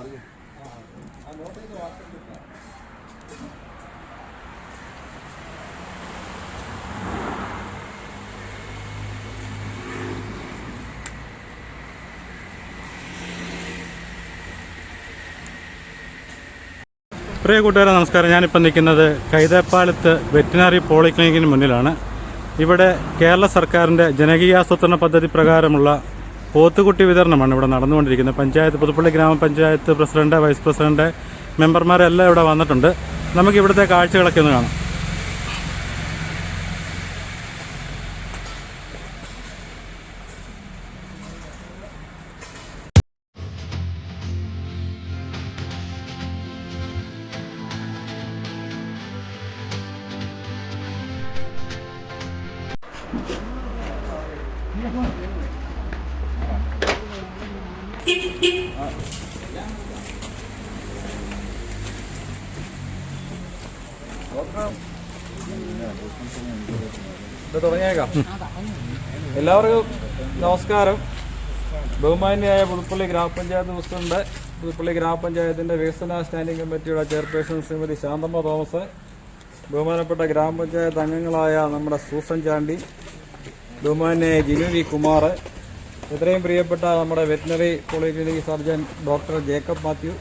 പ്രിയ കൂട്ടുകാരെ നമസ്കാരം. ഞാനിപ്പോൾ നിൽക്കുന്നത് കൈതപ്പാലത്ത് വെറ്റിനറി പോളിക്ലിനിക്കിന് മുന്നിലാണ്. ഇവിടെ കേരള സർക്കാരിൻ്റെ ജനകീയാസൂത്രണ പദ്ധതി പ്രകാരമുള്ള പോത്തുകുട്ടി വിതരണമാണ് ഇവിടെ നടന്നുകൊണ്ടിരിക്കുന്നത്. പഞ്ചായത്ത് പുതുപ്പള്ളി ഗ്രാമപഞ്ചായത്ത് പ്രസിഡന്റ്, വൈസ് പ്രസിഡന്റ്, മെമ്പർമാരെല്ലാം ഇവിടെ വന്നിട്ടുണ്ട്. നമുക്ക് ഇവിടുത്തെ കാഴ്ചകളൊക്കെ ഒന്ന് കാണാം. തുടങ്ങിയേക്കാം. എല്ലാവർക്കും നമസ്കാരം. ബഹുമാന്യായ പുതുപ്പള്ളി ഗ്രാമപഞ്ചായത്ത് പ്രസിഡന്റ്, പുതുപ്പള്ളി ഗ്രാമപഞ്ചായത്തിന്റെ വികസന സ്റ്റാൻഡിംഗ് കമ്മിറ്റിയുടെ ചെയർപേഴ്സൺ ശ്രീമതി ശാന്തമ്മ തോമസ്, ബഹുമാനപ്പെട്ട ഗ്രാമപഞ്ചായത്ത് അംഗങ്ങളായ നമ്മുടെ സൂസൻ ചാണ്ടി, ബഹുമാന്യായ ജിനു വി കുമാർ, ഇത്രയും പ്രിയപ്പെട്ട നമ്മുടെ veterinary polyclinic surgeon doctor Jacob Mathew,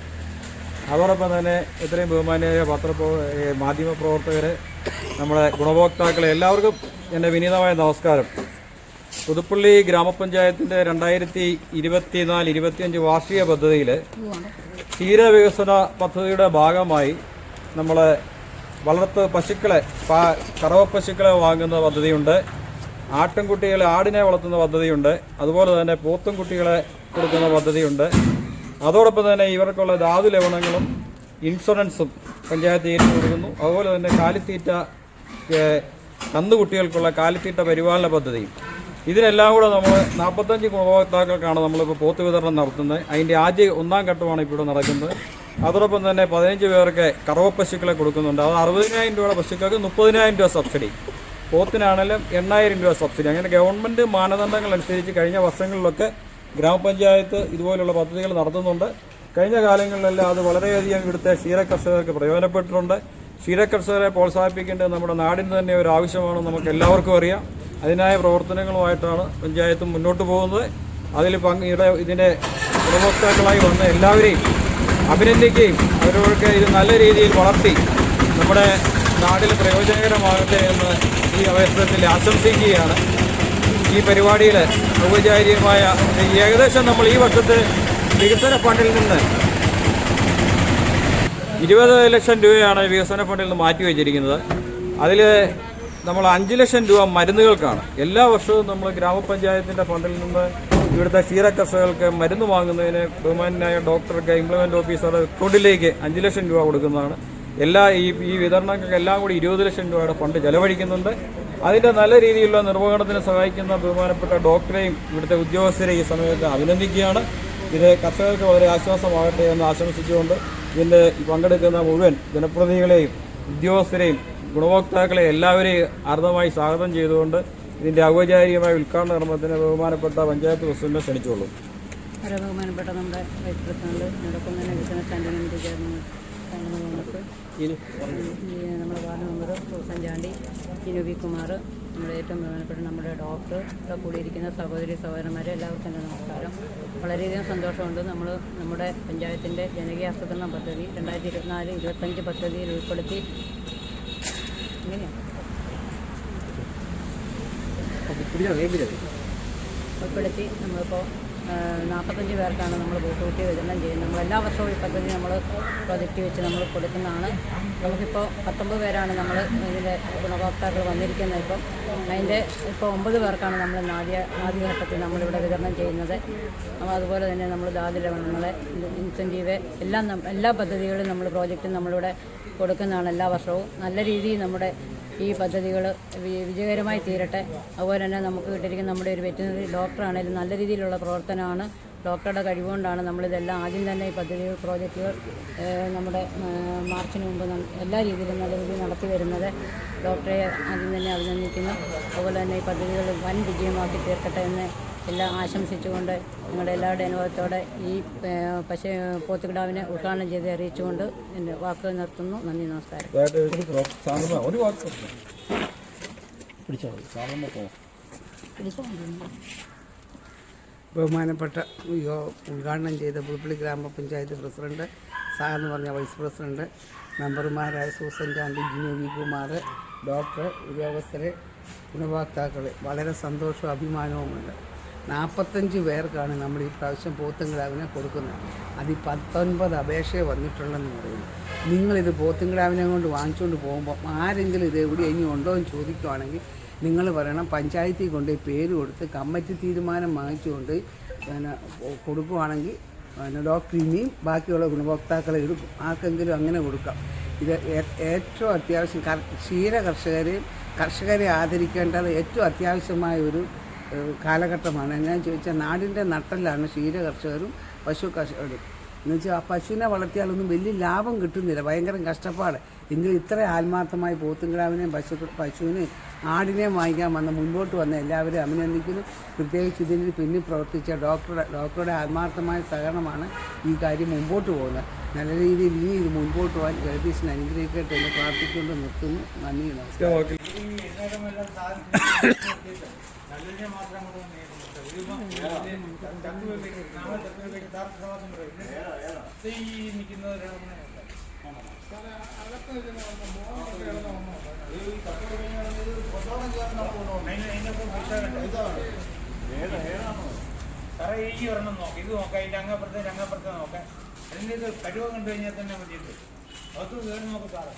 അതോടൊപ്പം തന്നെ ഇത്രയും ബഹുമാന്യായ മാധ്യമപ്രവർത്തകരെ, നമ്മുടെ ഗുണഭോക്താക്കളെ, എല്ലാവർക്കും എൻ്റെ വിനീതമായ നമസ്കാരം. പുതുപ്പള്ളി ഗ്രാമപഞ്ചായത്തിൻ്റെ 2024-25 വാർഷിക പദ്ധതിയിൽ ക്ഷീരവികസന പദ്ധതിയുടെ ഭാഗമായി നമ്മൾ വളർത്ത് പശുക്കളെ, കറവ പശുക്കളെ വാങ്ങുന്ന പദ്ധതിയുണ്ട്. ആട്ടിൻകുട്ടികളെ, ആടിനെ വളർത്തുന്ന പദ്ധതിയുണ്ട്. അതുപോലെ തന്നെ പോത്തും കുട്ടികളെ കൊടുക്കുന്ന പദ്ധതിയുണ്ട്. അതോടൊപ്പം തന്നെ ഇവർക്കുള്ള ധാതു ലവണങ്ങളും ഇൻഷുറൻസും പഞ്ചായത്ത് ഏറ്റു കൊടുക്കുന്നു. അതുപോലെ തന്നെ കാലിത്തീറ്റ, കന്നുകുട്ടികൾക്കുള്ള കാലിത്തീറ്റ പരിപാലന പദ്ധതിയും. ഇതിനെല്ലാം കൂടെ നമ്മൾ 45 ഗുണഭോക്താക്കൾക്കാണ് നമ്മളിപ്പോൾ പോത്ത് വിതരണം നടത്തുന്നത്. അതിൻ്റെ ഒന്നാം ഘട്ടമാണ് ഇപ്പോൾ ഇവിടെ നടക്കുന്നത്. അതോടൊപ്പം തന്നെ 15 പേർക്ക് കറവ പശുക്കളെ കൊടുക്കുന്നുണ്ട്. അത് 60,000 രൂപയുടെ പശുക്കൾക്ക് 30,000 രൂപ സബ്സിഡി, പോത്തിനാണെങ്കിലും 8,000 രൂപ സബ്സിഡി. അങ്ങനെ ഗവൺമെൻറ് മാനദണ്ഡങ്ങൾ അനുസരിച്ച് കഴിഞ്ഞ വർഷങ്ങളിലൊക്കെ ഗ്രാമപഞ്ചായത്ത് ഇതുപോലുള്ള പദ്ധതികൾ നടത്തുന്നുണ്ട്. കഴിഞ്ഞ കാലങ്ങളിലെല്ലാം അത് വളരെയധികം ഇവിടുത്തെ ക്ഷീരകർഷകർക്ക് പ്രയോജനപ്പെട്ടിട്ടുണ്ട്. ക്ഷീരകർഷകരെ പ്രോത്സാഹിപ്പിക്കേണ്ടത് നമ്മുടെ നാടിന് തന്നെ ഒരു ആവശ്യമാണ്, നമുക്ക് എല്ലാവർക്കും അറിയാം. അതിനായ പ്രവർത്തനങ്ങളുമായിട്ടാണ് പഞ്ചായത്ത് മുന്നോട്ട് പോകുന്നത്. അതിൽ ഇതിൻ്റെ ഗുണഭോക്താക്കളായി വന്ന എല്ലാവരെയും അഭിനന്ദിക്കുകയും അവരവർക്ക് ഇത് നല്ല രീതിയിൽ വളർത്തി നമ്മുടെ നാടിൽ പ്രയോജനകരമാകട്ടെ എന്ന് ഈ അവസരത്തിൽ ആശംസിക്കുകയാണ്. ഈ പരിപാടിയിൽ ഔപചാരികമായ ഏകദേശം നമ്മൾ ഈ വർഷത്തെ വികസന ഫണ്ടിൽ നിന്ന് 20 ലക്ഷം രൂപയാണ് വികസന ഫണ്ടിൽ നിന്ന് മാറ്റിവെച്ചിരിക്കുന്നത്. അതിൽ നമ്മൾ 5 ലക്ഷം രൂപ മരുന്നുകൾക്കാണ്. എല്ലാ വർഷവും നമ്മൾ ഗ്രാമപഞ്ചായത്തിൻ്റെ ഫണ്ടിൽ നിന്ന് ഇവിടുത്തെ ക്ഷീരകർഷകർക്ക് മരുന്ന് വാങ്ങുന്നതിന് ബഹുമാനായ ഡോക്ടർക്ക്, ഇംപ്ലിമെൻ്റ് ഓഫീസർ അക്കൗണ്ടിലേക്ക് 5 ലക്ഷം രൂപ കൊടുക്കുന്നതാണ്. ഈ വിതരണങ്ങൾക്കെല്ലാം കൂടി 20 ലക്ഷം രൂപയുടെ ഫണ്ട് ചെലവഴിക്കുന്നുണ്ട്. അതിൻ്റെ നല്ല രീതിയിലുള്ള നിർവഹണത്തിന് സഹായിക്കുന്ന ബഹുമാനപ്പെട്ട ഡോക്ടറെയും ഇവിടുത്തെ ഉദ്യോഗസ്ഥരെയും ഈ സമയത്ത് അഭിനന്ദിക്കുകയാണ്. ഇത് കർഷകർക്ക് വളരെ ആശ്വാസമാകട്ടെ എന്ന് ആശംസിച്ചുകൊണ്ട് ഇതിൻ്റെ പങ്കെടുക്കുന്ന മുഴുവൻ ജനപ്രതിനിധികളെയും ഉദ്യോഗസ്ഥരെയും ഗുണഭോക്താക്കളെ എല്ലാവരെയും ഹാർദമായി സ്വാഗതം ചെയ്തുകൊണ്ട് ഇതിൻ്റെ ഔപചാരികമായ ഉദ്ഘാടന കർമ്മത്തിന് ബഹുമാനപ്പെട്ട പഞ്ചായത്ത് പ്രസിഡന്റ് ക്ഷണിച്ചുകൊള്ളു. ബഹുമാനപ്പെട്ട നമ്മുടെ വൈസ് പ്രസിഡന്റ്, നടക്കുന്ന വികസന സ്റ്റാൻഡിംഗ് കമ്മിറ്റി ചെയർമാൻ നമ്മുടെ ward member Susan Chandy, Jinu V Kumar, നമ്മുടെ ഏറ്റവും ബഹുമാനപ്പെട്ട നമ്മുടെ ഡോക്ടർ, ഇവിടെ കൂടിയിരിക്കുന്ന സഹോദരി സഹോദരന്മാരെ എല്ലാവർക്കും എൻ്റെ നമസ്കാരം. വളരെയധികം സന്തോഷമുണ്ട്. നമ്മുടെ പഞ്ചായത്തിൻ്റെ ജനകീയാസൂത്രണ പദ്ധതി 2024-25 പദ്ധതിയിൽ ഉൾപ്പെടുത്തി നമ്മളിപ്പോൾ 45 പേർക്കാണ് നമ്മൾ പോത്തുകുട്ടി വിതരണം ചെയ്യുന്നത്. നമ്മൾ എല്ലാ വർഷവും ഈ പദ്ധതി നമ്മൾ പ്രൊജക്റ്റ് വെച്ച് നമ്മൾ കൊടുക്കുന്നതാണ്. നമുക്കിപ്പോൾ 19 പേരാണ് നമ്മൾ ഇതിൻ്റെ ഗുണഭോക്താക്കൾ വന്നിരിക്കുന്നത്. അതിൻ്റെ ഇപ്പോൾ 9 പേർക്കാണ് നമ്മൾ ആദ്യഘട്ടത്തിൽ നമ്മളിവിടെ വിതരണം ചെയ്യുന്നത്. അതുപോലെ തന്നെ നമ്മൾ ധാതു ലവണങ്ങളെ, ഇൻസെൻറ്റീവ് എല്ലാ പദ്ധതികളും നമ്മൾ പ്രോജക്റ്റും നമ്മളിവിടെ കൊടുക്കുന്നതാണ് എല്ലാ വർഷവും. നല്ല രീതിയിൽ നമ്മുടെ ഈ പദ്ധതികൾ വിജയകരമായി തീരട്ടെ. അതുപോലെ തന്നെ നമുക്ക് കിട്ടിയിരിക്കുന്ന നമ്മുടെ ഒരു വെറ്റിനറി ഡോക്ടറാണെങ്കിലും നല്ല രീതിയിലുള്ള പ്രവർത്തനമാണ്. ഡോക്ടറുടെ കഴിവുകൊണ്ടാണ് നമ്മളിതെല്ലാം ആദ്യം തന്നെ ഈ പദ്ധതികൾ പ്രോജക്റ്റുകൾ നമ്മുടെ മാർച്ചിന് മുമ്പ് എല്ലാ രീതിയിലും നല്ല രീതിയിൽ നടത്തി വരുന്നത്. ഡോക്ടറെ ആദ്യം തന്നെ അഭിനന്ദിക്കുന്നു. അതുപോലെ തന്നെ ഈ പദ്ധതികൾ വൻ വിജയമാക്കി തീർക്കട്ടെ എന്ന് എല്ലാം ആശംസിച്ചുകൊണ്ട് നിങ്ങളുടെ എല്ലാവരുടെ അനുഭവത്തോടെ ഈ പോത്തുകിടാവിനെ ഉദ്ഘാടനം ചെയ്ത് അറിയിച്ചുകൊണ്ട് എൻ്റെ വാക്കുകൾ നിർത്തുന്നു. നന്ദി, നമസ്കാരം. ഒരു വാക്ക് ബഹുമാനപ്പെട്ട ഉദ്ഘാടനം ചെയ്ത പുൽപ്പള്ളി ഗ്രാമപഞ്ചായത്ത് പ്രസിഡന്റ്, സാറെന്ന് പറഞ്ഞ വൈസ് പ്രസിഡന്റ്, മെമ്പർമാരായ Susan Chandy, Jinu V Kumar, doctor, ഉദ്യോഗസ്ഥർ, ഗുണഭോക്താക്കൾ, വളരെ സന്തോഷവും അഭിമാനവുമുണ്ട്. 45 പേർക്കാണ് നമ്മൾ ഈ പ്രാവശ്യം പോത്തുംകിടാവിനെ കൊടുക്കുന്നത്. അതിൽ 19 അപേക്ഷ വന്നിട്ടുള്ളതെന്ന് പറയുന്നു. നിങ്ങളിത് പോത്തുംകിടാവിനെ കൊണ്ട് വാങ്ങിച്ചുകൊണ്ട് പോകുമ്പോൾ ആരെങ്കിലും ഇത് എവിടെ ഇനി ഉണ്ടോ എന്ന് ചോദിക്കുവാണെങ്കിൽ നിങ്ങൾ പറയണം, പഞ്ചായത്തിൽ കൊണ്ട് പേര് കൊടുത്ത് കമ്മിറ്റി തീരുമാനം വാങ്ങിച്ചുകൊണ്ട് കൊടുക്കുവാണെങ്കിൽ ഡോക്ടർ ഇനിയും ബാക്കിയുള്ള ഗുണഭോക്താക്കളെ എടുക്കും. ആർക്കെങ്കിലും അങ്ങനെ കൊടുക്കാം. ഇത് ഏറ്റവും അത്യാവശ്യം ക്ഷീര കർഷകരെ ആദരിക്കേണ്ടത് ഏറ്റവും അത്യാവശ്യമായ ഒരു കാലഘട്ടമാണ്. ഞാൻ ചോദിച്ചാൽ നാടിൻ്റെ നട്ടെല്ലാണ് ക്ഷീര കർഷകരും പശു കർഷകരും. എന്നുവെച്ചാൽ ആ പശുവിനെ വളർത്തിയാലൊന്നും വലിയ ലാഭം കിട്ടുന്നില്ല, ഭയങ്കര കഷ്ടപ്പാട്. എങ്കിലും ഇത്ര ആത്മാർത്ഥമായി പോത്തുംകിടാവിനെയും പശുവിനെയും ആടിനെയും വാങ്ങിക്കാൻ മുൻപോട്ട് വന്ന എല്ലാവരും അഭിനന്ദിക്കുന്നു. പ്രത്യേകിച്ച് ഇതിന് പിന്നിൽ പ്രവർത്തിച്ച ഡോക്ടറുടെ ആത്മാർത്ഥമായ സഹകരണമാണ് ഈ കാര്യം മുമ്പോട്ട് പോകുന്നത്. നല്ല രീതിയിൽ ഇനി ഇത് മുൻപോട്ട് പോകാൻ ജഗദീശനെ അനുഗ്രഹിക്കട്ടെ എന്ന് പ്രാർത്ഥിച്ചുകൊണ്ട് നിർത്തുന്നു. നന്ദി, നമസ്കാരം. ഈ ഒരെണ്ണം നോക്കാം, ഇത് നോക്കാം, അതിന്റെ അങ്ങപ്പുറത്തെ നോക്കാം. അതിൻ്റെ ഇത് കഴിവ് കണ്ടു കഴിഞ്ഞാൽ തന്നെ മതിയുണ്ട്. അത് കയറി നോക്കാം സാറേ.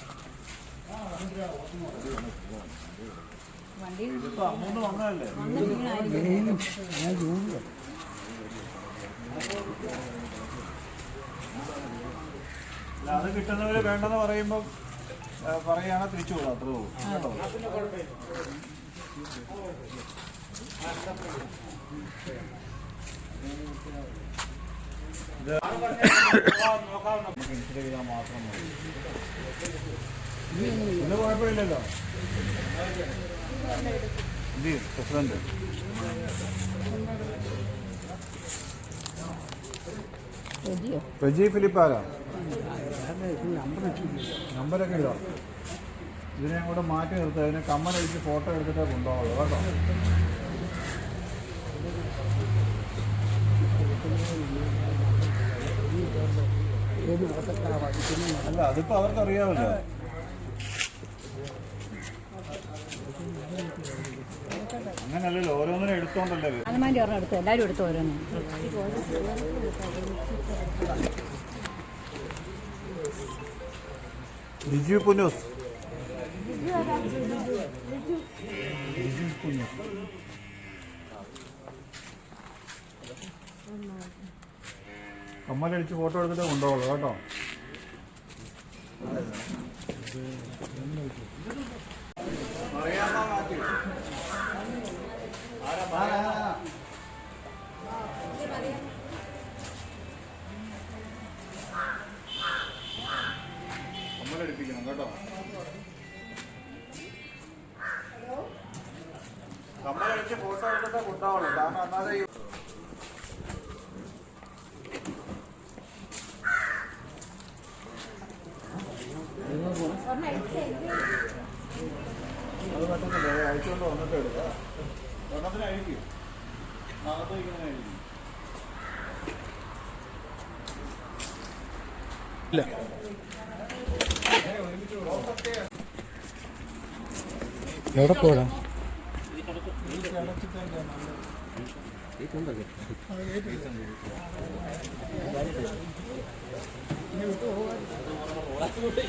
അത് കിട്ടുന്നവര് വേണ്ടെന്ന് പറയുമ്പോൾ പറയുകയാണെ തിരിച്ചു പോകാം. അത്രേ പോകും. മാത്രം മതി. ഇത് കുഴപ്പമില്ലല്ലോ. പ്രസിഡന്റ് റജി ഫിലിപ്പാകാം. നമ്പരൊക്കെ ഇടാം. ഇതിനെ കൂടെ മാറ്റി നിർത്തുക. ഇതിനെ കമ്മലടിച്ച് ഫോട്ടോ എടുത്തിട്ടേ കൊണ്ടുപോകുള്ളൂ കേട്ടോ. അല്ല, അതിപ്പോ അവർക്കറിയാമല്ലോ. അങ്ങനല്ലല്ലോ, ഓരോന്നിനും എടുത്തോണ്ടല്ലേ. ഹനുമാൻ്റെ ഒരെണ്ണം എടുത്തു, എല്ലാവരും എടുത്തു ഓരോന്നും. ലിജു പുന്നൂസ്. കമ്മലടിച്ച് ഫോട്ടോ എടുത്തിട്ട് കൊണ്ടുപോകുള്ളൂ കേട്ടോ. കമ്മലടിപ്പിക്കണം കേട്ടോ. കമ്മലടിച്ച് ഫോട്ടോ എടുത്തിട്ട് കൊണ്ടുപോകുള്ളൂ. കാരണം എന്നാലേ അത് പറ്റുന്നില്ല. അയച്ചുകൊണ്ട് വന്നിട്ട് എടുക്കുക. ഒരെണ്ണത്തിന് അഴിക്കും. അകത്ത് വയ്ക്കുന്നതിന് അഴിക്കും. ഇല്ല, എവിടെ പോടാ? ിട്ട്